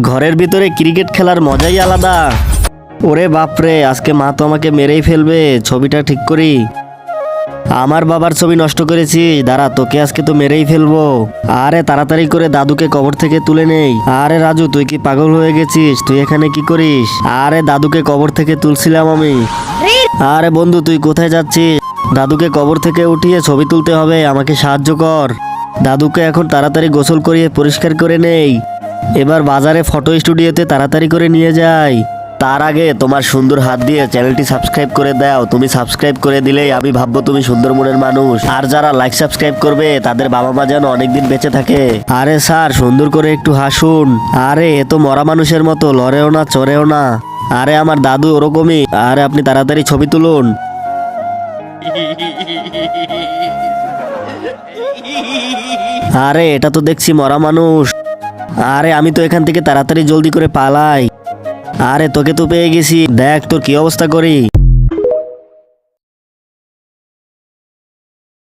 ঘরের ভিতরে ক্রিকেট খেলার মজাই আলাদা। ওরে বাপরে, আজকে মা তো আমাকে মেরেই ফেলবে। ছবিটা ঠিক করি। আমার বাবার ছবি নষ্ট করেছি, দাঁড়া তোকে আজকে তো মেরেই ফেলবো। আরে তাড়াতাড়ি করে দাদুকে কবর থেকে তুলে নেই। আরে রাজু, তুই কি পাগল হয়ে গেছিস? তুই এখানে কি করিস? আরে দাদুকে কবর থেকে তুলছিলাম আমি। আরে বন্ধু, তুই কোথায় যাচ্ছিস? দাদুকে কবর থেকে উঠিয়ে ছবি তুলতে হবে, আমাকে সাহায্য কর। দাদুকে এখন তাড়াতাড়ি গোসল করিয়ে পরিষ্কার করে নেই। এবার বাজারে ফটো স্টুডিওতে তাড়াতাড়ি করে নিয়ে যাই। তার আগে তোমার সুন্দর হাত দিয়ে চ্যানেলটি সাবস্ক্রাইব করে দাও। তুমি সাবস্ক্রাইব করে দিলেই আমি ভাববো তুমি সুন্দর মনের মানুষ। আর যারা লাইক সাবস্ক্রাইব করবে তাদের বাবা মা যেন অনেকদিন বেঁচে থাকে। আরে স্যার, সুন্দর করে একটু হাসুন। আরে এ তো মরা মানুষের মতো, লড়েও না চড়েও না। আরে আমার দাদু ওরকমই। আরে আপনি তাড়াতাড়ি ছবি তুলুন। আরে এটা তো দেখছি মরা মানুষ। আরে আমি তো এখান থেকে তাড়াতাড়ি জলদি করে পালাই। আরে তোকে তো পেয়ে গেছি, দেখ তোর কি অবস্থা করি।